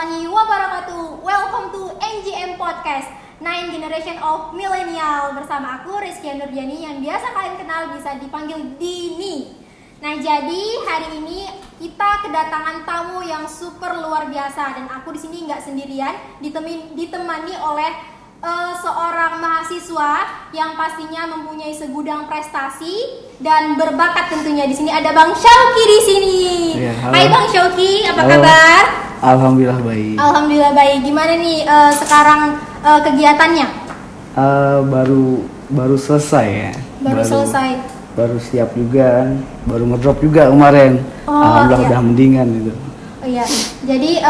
warahmatullahi wabarakatuh. Welcome to NGM Podcast, Nine Generation of Millennial. Bersama aku Rizky Nurjani yang biasa kalian kenal bisa dipanggil Dini. Nah, jadi hari ini kita kedatangan tamu yang super luar biasa dan aku di sini nggak sendirian, ditemani oleh seorang mahasiswa yang pastinya mempunyai segudang prestasi dan berbakat tentunya. Di sini ada Bang Syauki di sini. Ya, Hai Bang Syauki, apa halo. kabar? Alhamdulillah baik. Alhamdulillah baik. Gimana nih sekarang kegiatannya? Baru selesai ya. Baru selesai. Baru siap juga kan. Baru ngedrop juga kemarin. Oh, Alhamdulillah iya. udah mendingan gitu. Oh iya. Jadi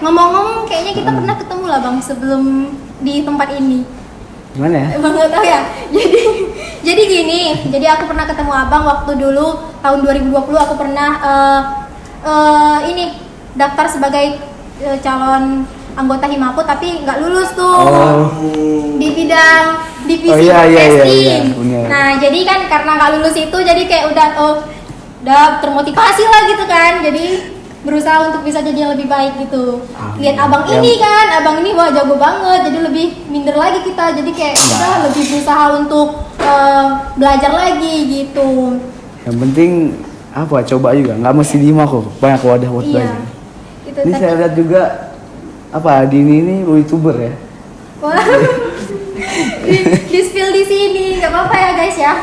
ngomong-ngomong kayaknya kita pernah ketemu lah Bang sebelum di tempat ini. Gimana ya? Emang nggak tahu ya. Jadi gini. Jadi aku pernah ketemu Abang waktu dulu tahun 2020 aku pernah daftar sebagai calon anggota Himapu tapi nggak lulus tuh. Oh. Di bidang divisi Iya, testing. bener. Nah, jadi kan karena nggak lulus itu jadi kayak udah termotivasi lah gitu kan. Jadi berusaha untuk bisa jadi yang lebih baik gitu. Lihat abang ini kan, abang ini wah jago banget, jadi lebih minder lagi kita. Jadi kayak kita lebih berusaha untuk belajar lagi gitu. Yang penting apa? Coba juga. Nggak mesti lima kok. Banyak wadah buat Iya. belajar. Gitu, Ini saya lihat juga apa Dini ini YouTuber ya. wah, di spill di sini, nggak apa-apa ya guys ya.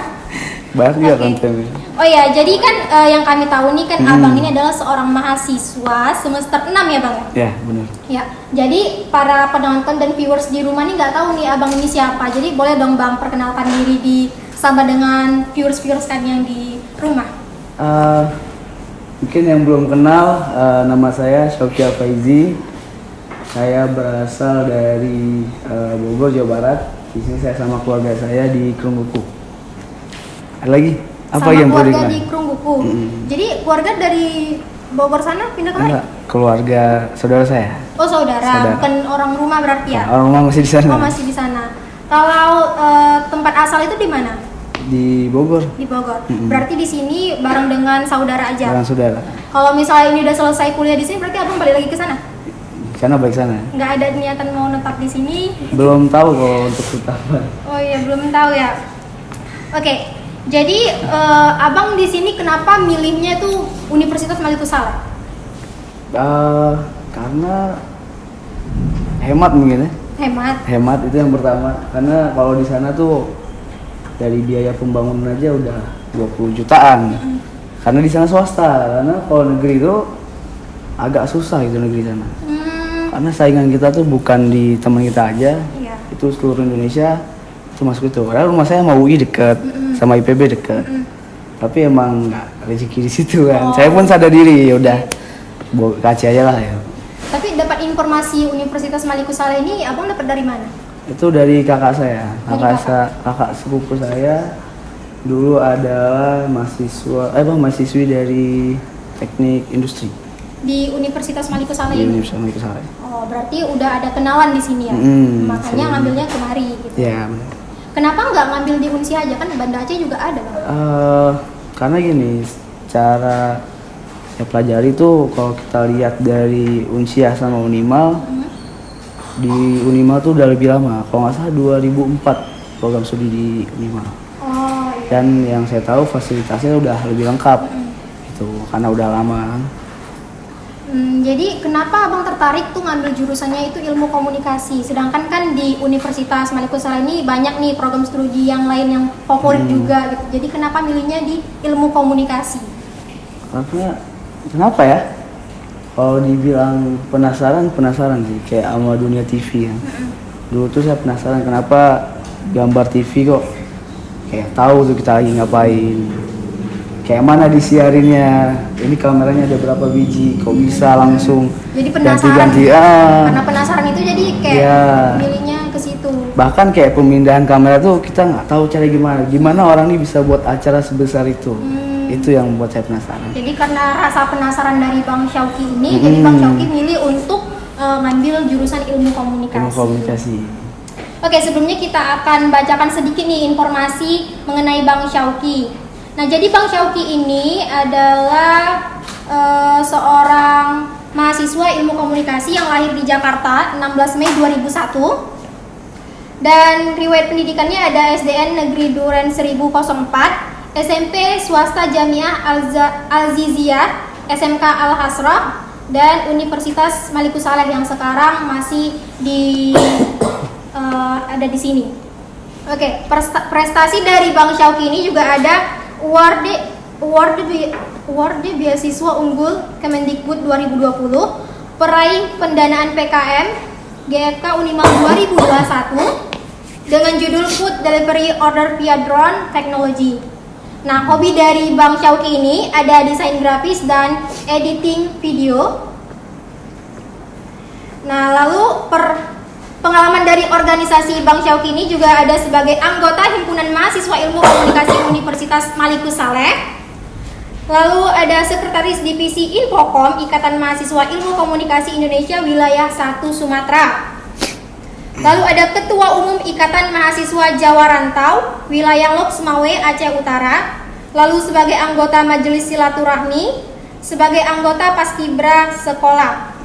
Banyak juga Oke. kontennya. Oh ya, jadi kan yang kami tahu nih kan abang ini adalah seorang mahasiswa semester 6 ya bang? Ya benar. Ya, jadi para penonton dan viewers di rumah nih nggak tahu nih abang ini siapa. Jadi boleh dong bang perkenalkan diri sama dengan viewers kan yang di rumah. Mungkin yang belum kenal, nama saya Syauki Faizi. Saya berasal dari Bogor, Jawa Barat. Di sini saya sama keluarga saya di Krungbuku. Ada lagi? Apa Sama yang perlu keluarga dikenal? di Krungbuku. Jadi keluarga dari Bogor sana pindah kemana? Enggak, keluarga saudara saya. Oh saudara, bukan orang rumah berarti ya? Orang rumah masih di sana. Oh masih di sana. Kalau tempat asal itu di mana? Di Bogor. Di Bogor. Berarti di sini bareng dengan saudara aja. Orang saudara. Kalau misalnya ini udah selesai kuliah di sini, berarti abang balik lagi ke sana? Sana baik sana. Nggak ada niatan mau netap di sini? Belum tahu kalau untuk tetapan. Oh iya, belum tahu ya. Oke, jadi abang di sini kenapa milihnya tuh Universitas Maliku Saleh? Karena hemat mungkin ya. Hemat itu yang pertama. Karena kalau di sana tuh dari biaya pembangunan aja udah 20 jutaan. Karena di sana swasta. Karena kalau negeri itu agak susah gitu negeri sana. Karena saingan kita tuh bukan di teman kita aja. Iya. Itu seluruh Indonesia itu masuk itu. Padahal rumah saya mau UI deket, sama IPB deket. Tapi emang nggak rezeki di situ kan. Saya pun sadar diri, ya udah kaci aja lah ya. Tapi dapat informasi Universitas Maliku Saleh ini abang dapat dari mana? Itu dari kakak saya, Dari kakak sepupu saya dulu adalah mahasiswi dari teknik industri Di Universitas Maliku Saleh di ini? Universitas Maliku Saleh. Oh, berarti udah ada kenalan di sini ya? Makanya sering. ngambilnya kemari gitu. Ya benar. Kenapa nggak ngambil di Unsi aja? Kan Banda Aceh juga ada bang. Karena gini, cara saya pelajari tuh kalau kita lihat dari Unsiah sama Unimal, di Unimal tuh udah lebih lama. Kalau nggak salah 2004 program studi di Unimal. Oh iya. Dan yang saya tahu fasilitasnya udah lebih lengkap, gitu. Karena udah lama. Jadi kenapa abang tertarik tuh ngambil jurusannya itu ilmu komunikasi? Sedangkan kan di Universitas Maliku Saleh ini banyak nih program studi yang lain yang favorit juga gitu. Jadi kenapa milihnya di ilmu komunikasi? Karena kenapa ya? Kalau dibilang penasaran sih, kayak sama dunia TV ya. Dulu tuh saya penasaran kenapa gambar TV kok kayak tahu tuh kita lagi ngapain. Kayak mana disiarinnya, ini kameranya ada berapa biji, kok bisa langsung Jadi penasaran. ganti-ganti. Karena penasaran itu jadi kayak Iya. milihnya ke situ. Bahkan kayak pemindahan kamera tuh kita nggak tahu cara gimana orang ini bisa buat acara sebesar itu. Itu yang membuat saya penasaran. Jadi karena rasa penasaran dari Bang Syauki ini, jadi Bang Syauki milih untuk ngambil jurusan ilmu komunikasi. Ilmu komunikasi. Oke, sebelumnya kita akan bacakan sedikit nih informasi mengenai Bang Syauki. Nah, jadi Bang Syauki ini adalah seorang mahasiswa ilmu komunikasi yang lahir di Jakarta 16 Mei 2001. Dan riwayat pendidikannya ada SDN Negeri Duren 1004, SMP Swasta Jamiah Al-Ziziyah, SMK Al-Hasrah, dan Universitas Malikus Saleh yang sekarang masih ada di sini. Oke, prestasi dari Bang Syauqi ini juga ada award beasiswa unggul Kemendikbud 2020, peraih pendanaan PKM GFK Unimag 2021 dengan judul Food Delivery Order via Drone Technology. Nah, hobi dari Bang Syauqi ini ada desain grafis dan editing video. Nah, lalu pengalaman dari organisasi Bang Syauqi ini juga ada sebagai anggota Himpunan Mahasiswa Ilmu Komunikasi Universitas Malikus Saleh. Lalu ada Sekretaris Divisi Infokom Ikatan Mahasiswa Ilmu Komunikasi Indonesia Wilayah 1 Sumatera. Lalu ada Ketua Umum Ikatan Mahasiswa Jawa Rantau Wilayah Lok Sumawe Aceh Utara. Lalu sebagai anggota Majelis Silaturahmi, sebagai anggota Paskibra Sekolah.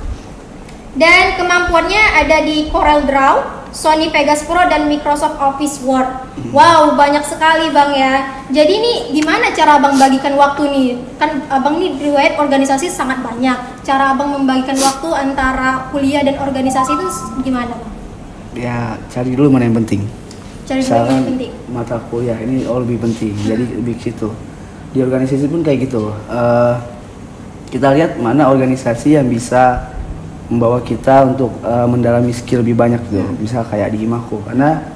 Dan kemampuannya ada di Corel Draw, Sony Vegas Pro, dan Microsoft Office Word. Wow, banyak sekali Bang ya. Jadi nih gimana cara Abang bagikan waktu nih? Kan Abang nih riwayat organisasi sangat banyak. Cara Abang membagikan waktu antara kuliah dan organisasi itu gimana Bang? Ya cari dulu mana yang penting. Cari dulu mana yang penting. Mata kuliah ini lebih penting. Jadi lebih ke situ. Di organisasi pun kayak gitu. Kita lihat mana organisasi yang bisa membawa kita untuk mendalami skill lebih banyak gitu. Misal kayak di Himako, karena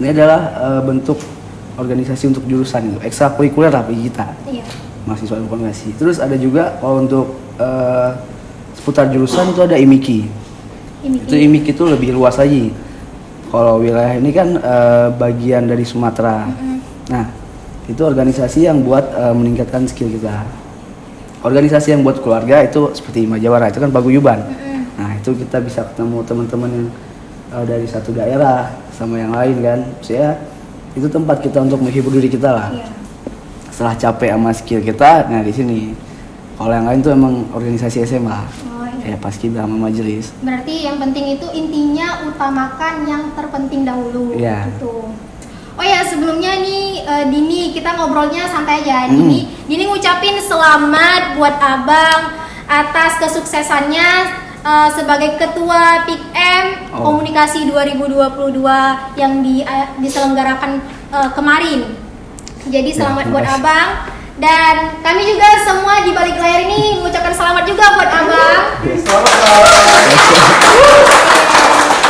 ini adalah bentuk organisasi untuk jurusan itu, ekstrakurikuler lah bagi kita. Iya. Mahasiswa informasi. Terus ada juga kalau untuk seputar jurusan itu ada IMIKI. Itu IMIKI itu lebih luas lagi. Kalau wilayah ini kan bagian dari Sumatera. Nah, itu organisasi yang buat meningkatkan skill kita. Organisasi yang buat keluarga itu seperti Majawara, itu kan paguyuban. Nah, itu kita bisa ketemu teman-teman yang dari satu daerah sama yang lain kan. Maksudnya itu tempat kita untuk menghibur diri kita lah. Iya. Setelah capek sama skill kita, nah di sini. Kalau yang lain tuh emang organisasi SMA. Oh, iya. Ya paskibra sama majelis. Berarti yang penting itu intinya utamakan yang terpenting dahulu. Iya. Gitu. Oh ya, sebelumnya nih Dini, kita ngobrolnya santai aja. Dini ngucapin selamat buat Abang atas kesuksesannya sebagai Ketua PIKM Komunikasi 2022 yang diselenggarakan kemarin. Jadi selamat buat Abang. Dan kami juga semua di balik layar ini mengucapkan selamat juga buat Abang.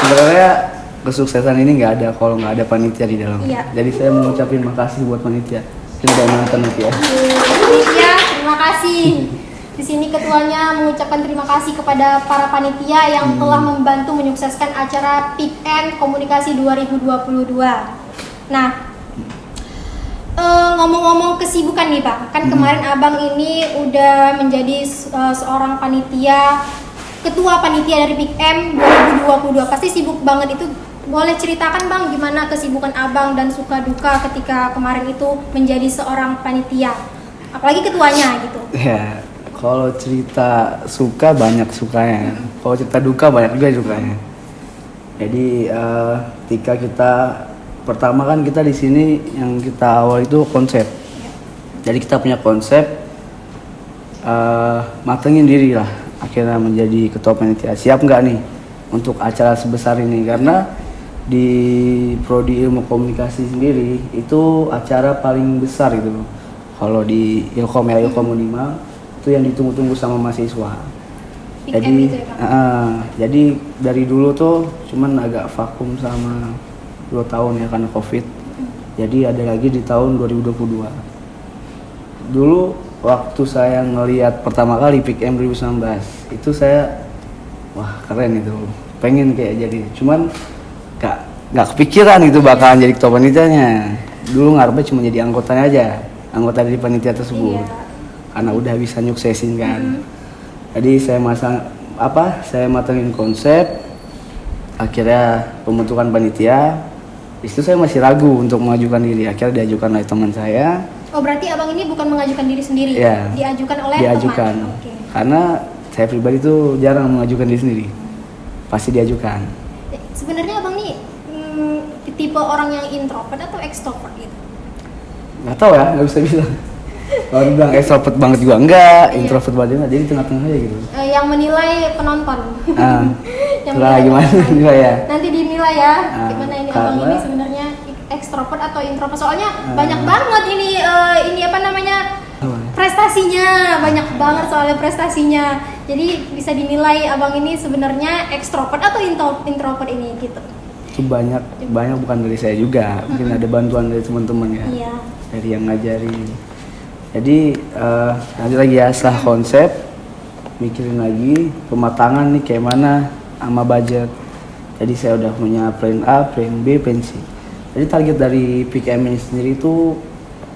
Sebenarnya kesuksesan ini nggak ada kalau nggak ada panitia di dalam. Iya. Jadi saya mengucapkan makasih buat panitia. Mungkin udah menonton nanti ya. Panitia, terima kasih. Di sini ketuanya mengucapkan terima kasih kepada para panitia yang telah membantu menyukseskan acara PIKM Komunikasi 2022. Nah, ngomong-ngomong kesibukan nih Pak, kan kemarin Abang ini udah menjadi seorang panitia, ketua panitia dari PIKM 2022. Pasti sibuk banget itu. Boleh ceritakan Bang gimana kesibukan Abang dan suka duka ketika kemarin itu menjadi seorang panitia, apalagi ketuanya gitu. Ya, kalau cerita suka banyak sukanya. Kalau cerita duka banyak juga dukanya. Jadi ketika kita pertama kan kita di sini yang kita awal itu konsep. Jadi kita punya konsep, matengin diri lah. Akhirnya menjadi ketua panitia. Siap nggak nih untuk acara sebesar ini? Karena di Prodi Ilmu Komunikasi sendiri itu acara paling besar gitu. Kalau di Ilkom ya, Ilkom Unima itu yang ditunggu-tunggu sama mahasiswa. Jadi, jadi dari dulu tuh cuman agak vakum sama 2 tahun ya karena COVID. Jadi ada lagi di tahun 2022. Dulu waktu saya ngelihat pertama kali PIKM 2019 itu saya wah keren itu, pengen kayak jadi. Cuman nggak kepikiran itu bakalan jadi ketua panitianya. Dulu ngarepnya cuma jadi anggotanya aja, anggota dari panitia tersebut. Karena udah bisa nyuksesin kan. Jadi saya matengin konsep, akhirnya pembentukan panitia. Di situ saya masih ragu untuk mengajukan diri, akhirnya diajukan oleh teman saya. Oh berarti Abang ini bukan mengajukan diri sendiri, ya, diajukan oleh teman. Okay. Karena Saya pribadi tuh jarang mengajukan diri sendiri, pasti diajukan. Sebenarnya abang nih tipe orang yang introvert atau extrovert gitu? Nggak tahu ya, nggak bisa bilang. Kalau dibilang extrovert banget juga enggak, Iya. introvert banget enggak, jadi tengah-tengah aja gitu. Yang menilai penonton. Yang Itulah gimana penonton. juga ya. Nanti dinilai ya, Ah, gimana ini abang karena- ini sebenarnya extrovert atau introvert. Soalnya banyak banget ini apa namanya prestasinya, banyak banget soalnya prestasinya. Jadi bisa dinilai abang ini sebenarnya extrovert atau introvert ini gitu. Itu banyak bukan dari saya juga, mungkin ada bantuan dari teman-teman ya, Iya. dari yang ngajarin. Jadi nanti lagi ya setelah konsep, mikirin lagi pematangan nih kayak mana sama budget. Jadi saya udah punya plan A, plan B, plan C. Jadi target dari PKM ini sendiri itu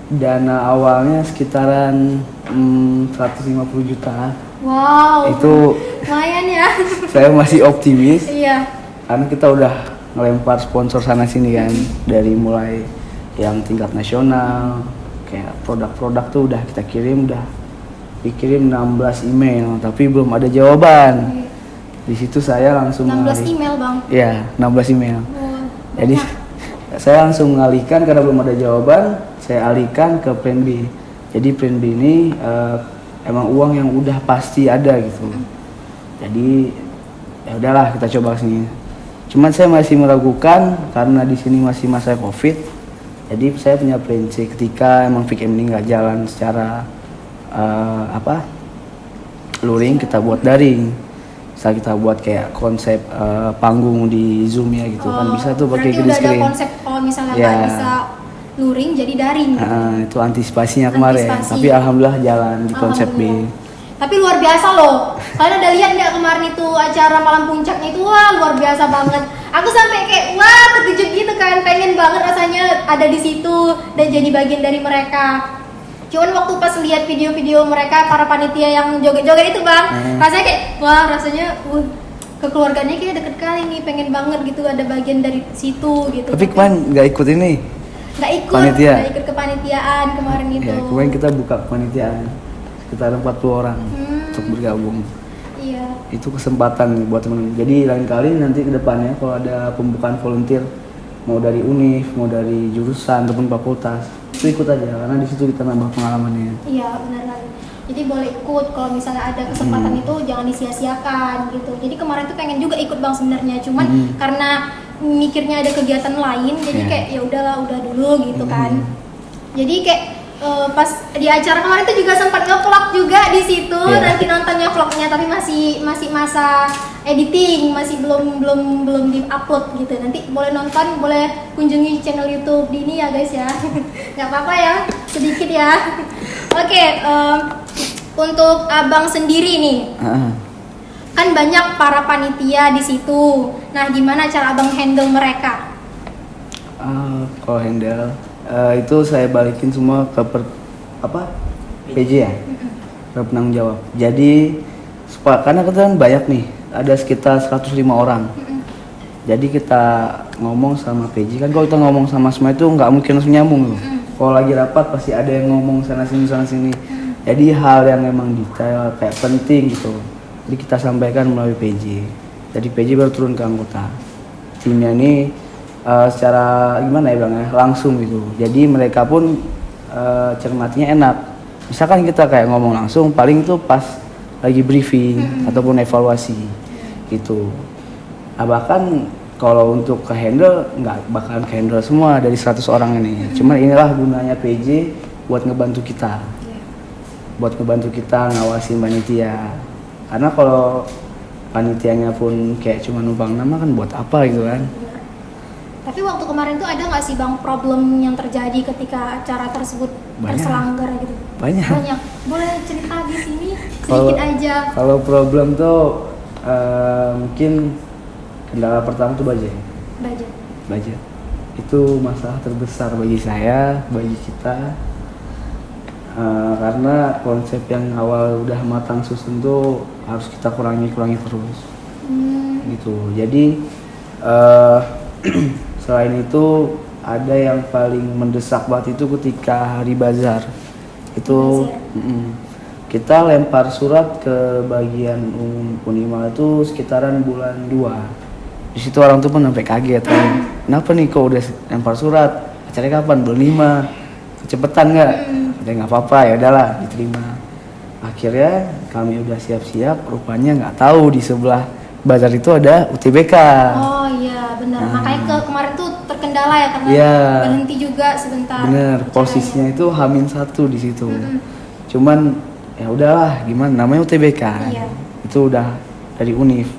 dana awalnya sekitaran 150 juta. Wow. Itu lumayan ya. saya masih optimis Iya. karena kita udah ngelempar sponsor sana sini kan, dari mulai yang tingkat nasional kayak produk-produk tuh udah kita kirim, udah dikirim 16 email tapi belum ada jawaban. Di situ saya langsung 16 email bang. Ya, 16 email. Oh, Jadi saya langsung mengalihkan karena belum ada jawaban, saya alihkan ke plan B. Jadi plan B ini emang uang yang udah pasti ada gitu. Jadi ya udahlah kita coba sini. Cuman saya masih meragukan karena di sini masih masa Covid. Jadi saya punya plan C ketika emang PKM ini nggak jalan secara luring, kita buat daring. Bisa kita buat kayak konsep panggung di Zoom ya gitu kan, bisa tuh pakai berarti green udah ada screen. konsep kalau misalnya Ya. nggak bisa luring jadi daring gitu. Itu antisipasinya kemarin, Antisipasi. tapi alhamdulillah jalan di konsep B. Alhamdulillah. Tapi luar biasa loh. Kalian udah lihat nggak kemarin itu acara malam puncaknya itu, wah luar biasa banget. Aku sampai kayak wah terkejut gitu kan, pengen banget rasanya ada di situ dan jadi bagian dari mereka. Cuman waktu pas lihat video-video mereka para panitia yang joget-joget itu bang, rasanya kayak wah rasanya kekeluarganya kayak deket kali nih, pengen banget gitu ada bagian dari situ gitu. Tapi kemarin nggak ikut ini. nggak ikut, panitia. nggak ikut kepanitiaan kemarin itu. Ya, kemarin kita buka kepanitiaan sekitar 40 orang untuk bergabung. Iya. Itu kesempatan nih buat teman-teman. Jadi lain kali nanti ke depannya kalau ada pembukaan volunteer mau dari univ, mau dari jurusan ataupun fakultas, itu ikut aja karena di situ kita nambah pengalamannya. Iya benar kali. Jadi boleh ikut kalau misalnya ada kesempatan itu jangan disia-siakan gitu. Jadi kemarin tuh pengen juga ikut bang sebenarnya, cuman karena mikirnya ada kegiatan lain, jadi Iya. kayak ya udahlah udah dulu gitu kan. Jadi kayak pas di acara kemarin tuh juga sempat nge-vlog juga di situ. Iya. Nanti nontonnya vlognya tapi masih masa editing, masih belum di-upload gitu. Nanti boleh nonton, boleh kunjungi channel YouTube Dini ya guys ya. Nggak apa-apa ya, sedikit ya. Oke, untuk abang sendiri nih, kan banyak para panitia di situ. Nah, gimana cara abang handle mereka? Kalau handle itu saya balikin semua ke PJ ya, ke penanggung jawab. Jadi karena kita kan banyak nih, ada sekitar 105 orang. Jadi kita ngomong sama PJ kan, kalau kita ngomong sama semua itu nggak mungkin langsung nyambung loh. Kalau lagi rapat pasti ada yang ngomong sana sini. Jadi hal yang memang detail kayak penting gitu, jadi kita sampaikan melalui PJ. Jadi PJ baru turun ke anggota. Timnya ini secara gimana ya bang ya, langsung gitu. Jadi mereka pun cermatinya enak. Misalkan kita kayak ngomong langsung, paling itu pas lagi briefing ataupun evaluasi gitu. Nah, bahkan kalau untuk ke handle nggak bakalan ke handle semua dari 100 orang ini. Cuman inilah gunanya PJ buat ngebantu kita. Buat ngebantu kita ngawasin panitia. Karena kalau panitianya pun kayak cuma numpang nama kan buat apa gitu kan. Tapi waktu kemarin tuh ada nggak sih bang problem yang terjadi ketika acara tersebut Banyak. terselenggar gitu? Banyak. Boleh cerita di sini Kalau- sedikit aja. Kalau problem tuh mungkin kendala pertama tuh budget. Budget. Itu masalah terbesar bagi saya, bagi kita. Karena konsep yang awal udah matang susun tuh harus kita kurangi terus gitu. Jadi selain itu ada yang paling mendesak banget itu ketika hari bazar itu kita lempar surat ke bagian Unimal itu sekitaran bulan 2. Di situ orang tuh pun sampai kaget kan. Kenapa nih kok udah lempar surat? Acaranya kapan? Bulan 5. Kecepatan nggak? Udah nggak apa-apa, ya udahlah diterima. Akhirnya kami udah siap-siap, rupanya nggak tahu di sebelah bazar itu ada UTBK. Oh iya benar, makanya kemarin tuh terkendala ya karena berhenti juga sebentar. Bener, posisinya itu H-1 di situ. Cuman ya udahlah, gimana namanya UTBK. Iya. Itu udah dari Univ.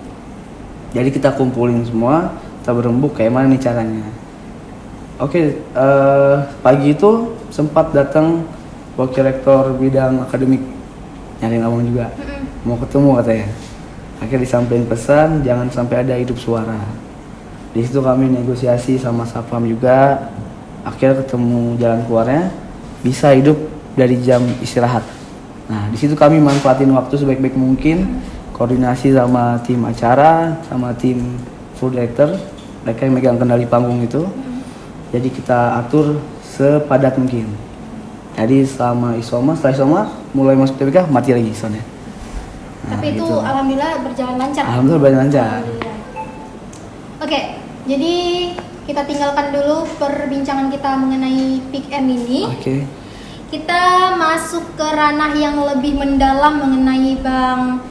Jadi kita kumpulin semua, kita berembuk kayak mana nih caranya. Oke, pagi itu sempat datang wakil rektor bidang akademik nyariin abang juga. Mau ketemu katanya. Akhirnya disampaikan pesan jangan sampai ada hidup suara. Di situ kami negosiasi sama Sapam juga. Akhirnya ketemu jalan keluarnya bisa hidup dari jam istirahat. Nah, di situ kami manfaatin waktu sebaik-baik mungkin, koordinasi sama tim acara, sama tim full director, mereka yang megang kendali panggung itu. Jadi kita atur sepadat mungkin. Jadi selama isoma, setelah isoma mulai masuk TBK mati lagi soalnya. Nah, tapi itu gitu. alhamdulillah berjalan lancar. Alhamdulillah berjalan lancar. Oke, jadi kita tinggalkan dulu perbincangan kita mengenai Pick M ini. Oke. Kita masuk ke ranah yang lebih mendalam mengenai Bang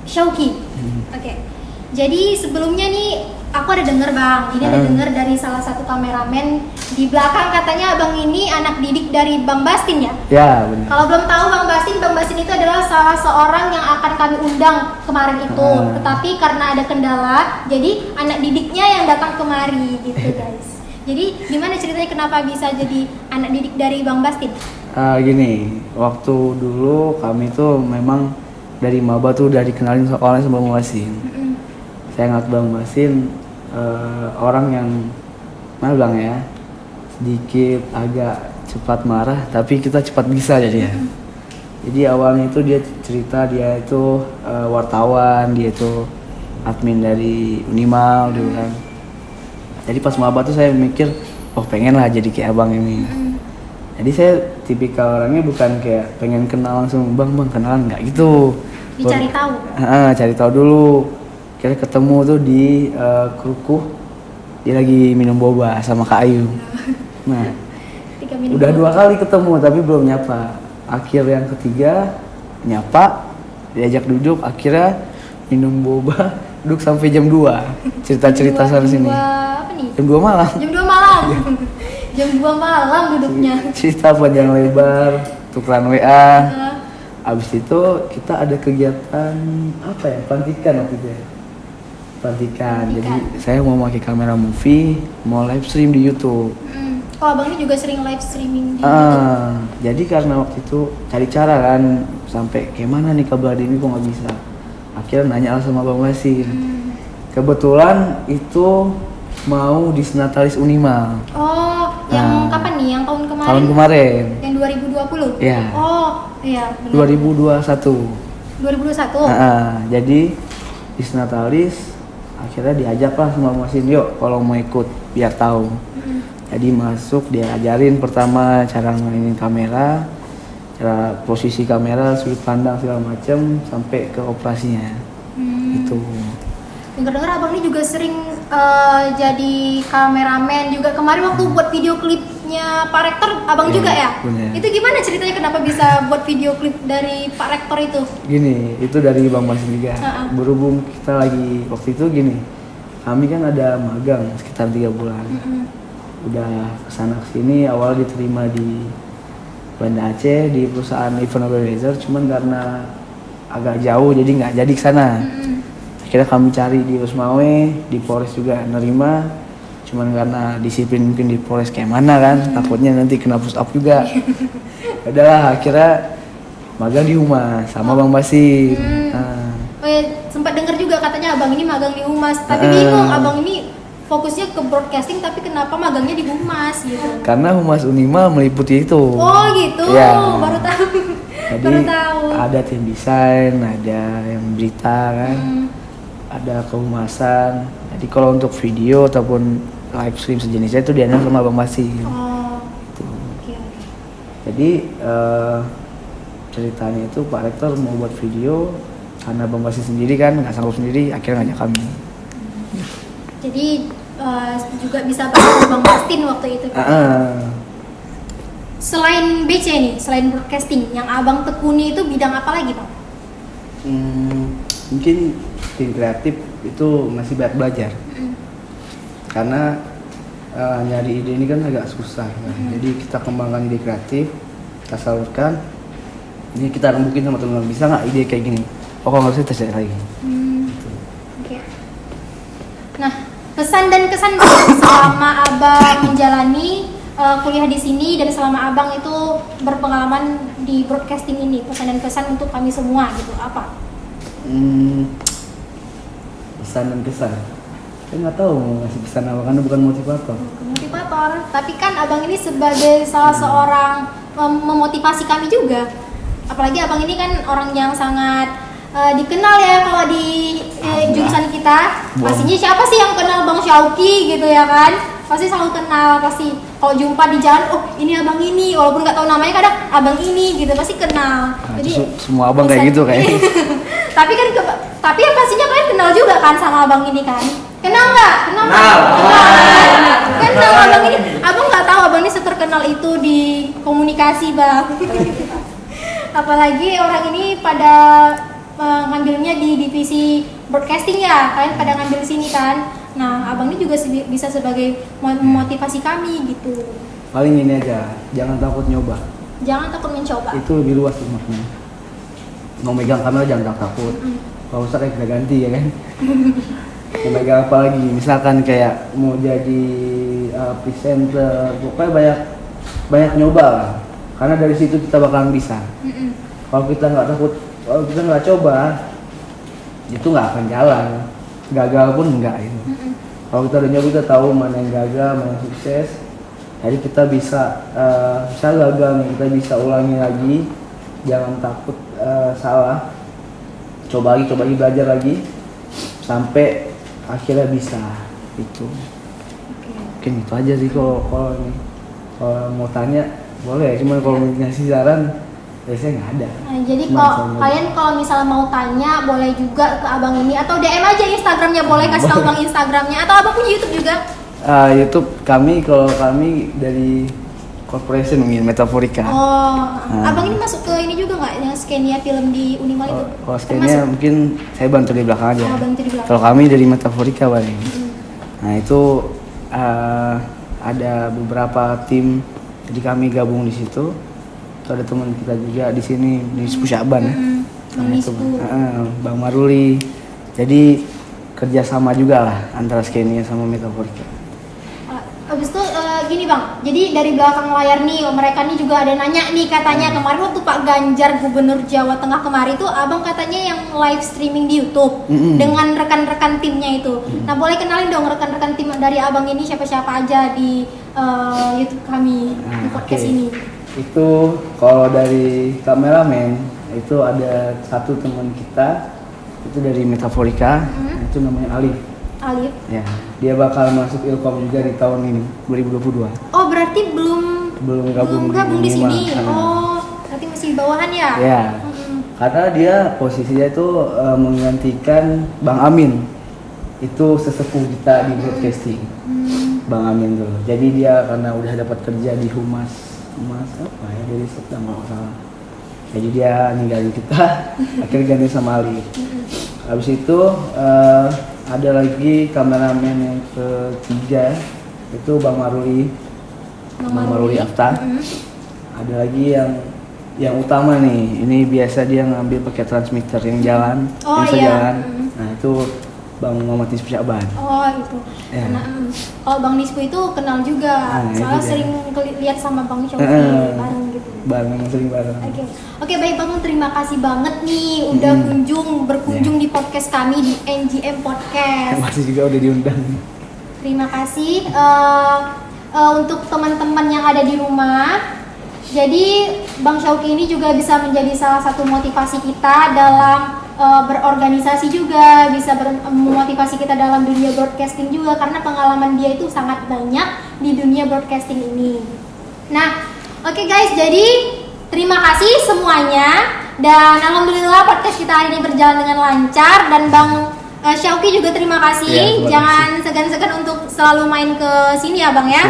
Syauqi. Oke. Jadi sebelumnya nih aku ada dengar Bang, ini ada dengar dari salah satu kameramen di belakang katanya Abang ini anak didik dari Bang Bastin ya? Ya, benar. Kalau belum tahu Bang Bastin itu adalah salah seorang yang akan kami undang kemarin itu. Tetapi karena ada kendala, jadi anak didiknya yang datang kemari gitu guys. Jadi gimana ceritanya kenapa bisa jadi anak didik dari Bang Bastin? Gini, waktu dulu kami tuh memang dari maba tuh udah dikenalin oleh sama Bang Bastin. Saya ngeliat Bang Bastin orang yang magang ya, sedikit agak cepat marah tapi kita cepat bisa jadi ya. Jadi awalnya itu dia cerita dia itu wartawan, dia itu admin dari Unimal dia bilang. Jadi pas maba tuh saya mikir, oh pengen lah jadi kayak abang ini. Jadi saya tipikal orangnya bukan kayak pengen kenal langsung bang kenalan, nggak gitu. Dicari tahu. Cari tahu dulu. Kira ketemu tuh di Krukuh, dia lagi minum boba sama Kak Ayu. Nah, udah 2 kali ketemu tapi belum nyapa. Akhir yang ketiga nyapa, diajak duduk, akhirnya minum boba, duduk sampai jam 2. Cerita-cerita sana sini. Apa nih? Jam 2 malam. Jam 2 malam. Jam 2 malam duduknya. Cerita panjang lebar, tukeran WA. Abis itu kita ada kegiatan apa ya? Pelantikan waktu itu ya. Pelantikan. Jadi saya mau pakai kamera movie, mau live stream di YouTube. Oh, abang ini juga sering live streaming di YouTube. Jadi karena waktu itu cari cara kan sampai kayak mana nih kabar ini kok nggak bisa. Akhirnya nanya sama Bang Bastin. Kebetulan itu mau disnatalis Unimal. Oh, yang kapan nih? Yang tahun kemarin? Tahun kemarin. Yang 2020? Iya. Oh, iya benar. 2021. 2021? Jadi disnatalis akhirnya diajak lah sama Mas Indyo kalau mau ikut biar tahu. Jadi masuk dia ajarin pertama cara mainin kamera, cara posisi kamera, sudut pandang segala macam sampai ke operasinya. Itu. Dengar-dengar abang ini juga sering jadi kameramen juga. Kemarin waktu buat video klipnya Pak Rektor, abang juga ya? Bener. Itu gimana ceritanya kenapa bisa buat video klip dari Pak Rektor itu? Gini, itu dari Bang Mas juga. Berhubung kita lagi waktu itu gini, kami kan ada magang sekitar 3 bulan. Udah kesana kesini, awal diterima di Banda Aceh di perusahaan event organizer, cuman karena agak jauh jadi nggak jadi kesana. Akhirnya kami cari di Usmawe, di Polres juga nerima, cuman karena disiplin mungkin di Polres kayak mana kan, takutnya nanti kena push up juga. Udahlah, akhirnya magang di Humas sama Bang Bastin. Oh ya, sempat dengar juga katanya abang ini magang di Humas, tapi bingung abang ini fokusnya ke broadcasting tapi kenapa magangnya di Humas gitu? Karena Humas Unimal meliputi itu. Oh gitu, ya. Baru tahu. Jadi baru tahu. ada tim desain, ada yang berita kan, ada kehumasan. Jadi kalau untuk video ataupun live stream sejenisnya itu diandalkan sama Bang Bastin. Oh. Gitu. Okay. Jadi ceritanya itu Pak Rektor mau buat video karena Bang Basti sendiri kan nggak sanggup sendiri, akhirnya ngajak kami. Jadi juga bisa bantu Bang Bastin waktu itu. Selain BC nih, selain broadcasting, yang abang tekuni itu bidang apa lagi Bang? Mungkin tim kreatif itu masih banyak belajar. Karena nyari ide ini kan agak susah kan. Jadi kita kembangkan ide kreatif, kita salurkan. Ini kita rembukin sama teman-teman, bisa nggak ide kayak gini? Oh kalau nggak bisa kita cari lagi. Oke. Nah, pesan dan kesan selama abang menjalani kuliah di sini dan selama abang itu berpengalaman di broadcasting ini, pesan dan kesan untuk kami semua gitu apa? Pesan dan kesan. Saya nggak tahu mau ngasih pesan apa karena bukan motivator. Motivator, tapi kan abang ini sebagai salah seorang memotivasi kami juga. Apalagi abang ini kan orang yang sangat dikenal ya kalau di jurusan kita. Pastinya siapa sih yang kenal Bang Syauki gitu ya kan? Pasti selalu kenal, pasti kalau jumpa di jalan, oh ini abang ini, walaupun nggak tahu namanya kadang abang ini gitu pasti kenal. Nah, jadi semua abang kayak gitu kayak. tapi kan tapi ya pastinya kalian kenal juga kan sama abang ini kan? Kenal nggak? Kenal. Kenal abang ini. Abang nggak tahu abang ini seterkenal itu di komunikasi bang. Apalagi orang ini pada ngambilnya di divisi broadcasting ya, kalian pada ngambil sini kan. Nah, abang ini juga bisa sebagai memotivasi kami gitu. Paling ini aja, jangan takut nyoba. Jangan takut mencoba. Itu lebih luas maknanya. Mau megang kamera jangan takut. Kalau usah kayak kita ganti ya kan. Mau megang apa lagi? Misalkan kayak mau jadi presenter, pokoknya banyak nyoba lah. Karena dari situ kita bakalan bisa. Kalau kita nggak takut, kalau kita nggak coba, itu nggak akan jalan. Gagal pun enggak itu. Kalau kita udah nyoba, kita tahu mana yang gagal, mana yang sukses. Jadi kita bisa gagal nih, kita bisa ulangi lagi. Jangan takut salah. Coba lagi, belajar lagi sampai akhirnya bisa itu. Mungkin itu aja sih kalau ini. Kalau mau tanya boleh, cuman kalau ngasih saran biasanya nggak ada. Nah, jadi kalau misalnya mau tanya boleh juga ke abang ini atau DM aja Instagramnya, boleh kasih tahu bang Instagramnya atau abang punya YouTube juga? YouTube kalau kami dari corporation mungkin Metaforika. Abang ini masuk ke ini juga nggak yang Skenia film di Unimal itu? Kalau Skenia mungkin saya bantu di belakang aja. Bantu di belakang. Kalau kami dari Metaforika paling. Nah itu ada beberapa tim, jadi kami gabung di situ. Ada teman kita juga di sini di Syaban ya. Bang Maruli. Jadi kerjasama juga lah antara Skenia sama Metaforika. Abis itu gini bang, jadi dari belakang layar nih mereka nih juga ada nanya nih katanya kemarin waktu Pak Ganjar Gubernur Jawa Tengah kemarin itu abang katanya yang live streaming di YouTube dengan rekan-rekan timnya itu. Nah boleh kenalin dong rekan-rekan tim dari abang ini siapa-siapa aja di YouTube kami di podcast ini. Itu kalau dari kameramen itu ada satu teman kita itu dari Metaforika, itu namanya Alif. Ya, dia bakal masuk Ilkom juga di tahun ini 2022. Oh berarti belum gabung di sini. Berarti masih di bawahan ya? Ya. Karena dia posisinya itu menggantikan Bang Amin. Itu sesepuh kita di broadcasting. Bang Amin tuh. Jadi dia karena udah dapat kerja di Humas apa ya, dari September kalau nggak salah. Jadi dia ninggalin kita, akhirnya ganti sama Ali. Habis itu ada lagi kameramen yang ketiga itu Bang Maruli, Bang Maruli Afta. Ada lagi yang utama nih, ini biasa dia ngambil pakai transmitter yang jalan, yang sejalan. Nah itu Bang Muhammad Nisfu Syaban. Itu. Ya. Kalau Bang Nisfu itu kenal juga, soalnya sering lihat sama Bang Syauki bareng gitu. Sering bareng. Oke, baik Bang, terima kasih banget nih udah berkunjung di podcast kami di NGM Podcast. Masih juga udah diundang. Terima kasih untuk teman-teman yang ada di rumah. Jadi Bang Syauki ini juga bisa menjadi salah satu motivasi kita dalam berorganisasi juga, bisa memotivasi kita dalam dunia broadcasting juga karena pengalaman dia itu sangat banyak di dunia broadcasting ini. Nah, oke guys, jadi terima kasih semuanya. Dan alhamdulillah podcast kita hari ini berjalan dengan lancar. Dan Bang Syauki juga terima kasih. Iya, terima Jangan segan-segan untuk selalu main ke sini ya Bang ya.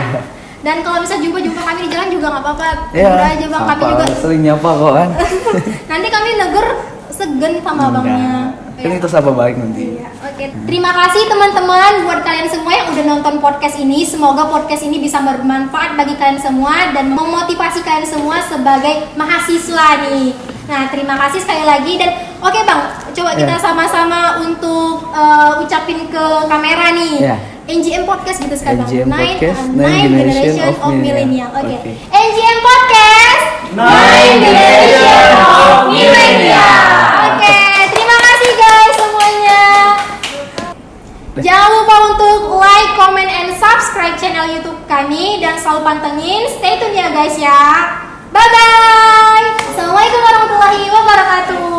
Dan kalau bisa jumpa kami di jalan juga nggak apa-apa. Iya, Udah aja Bang, kami juga sering nyapa kok kan. nanti kami negur segen sama Bangnya. Kan kita sapa balik nanti. Iya, oke. Terima kasih teman-teman buat kalian semua yang udah nonton podcast ini. Semoga podcast ini bisa bermanfaat bagi kalian semua dan memotivasi kalian semua sebagai mahasiswa nih. Nah, terima kasih sekali lagi dan oke Bang, coba kita sama-sama untuk ucapin ke kamera nih. Yeah. NGM Podcast gitu sekarang. NGM Podcast, Nine Generation of Millennial. Oke. Oke. NGM Podcast, Nine Generation of Millennial. Oke, terima kasih guys semuanya. Jangan lupa untuk like, comment, and subscribe channel YouTube kami dan selalu pantengin. Stay tune ya guys ya. Bye bye. Assalamualaikum warahmatullahi wabarakatuh.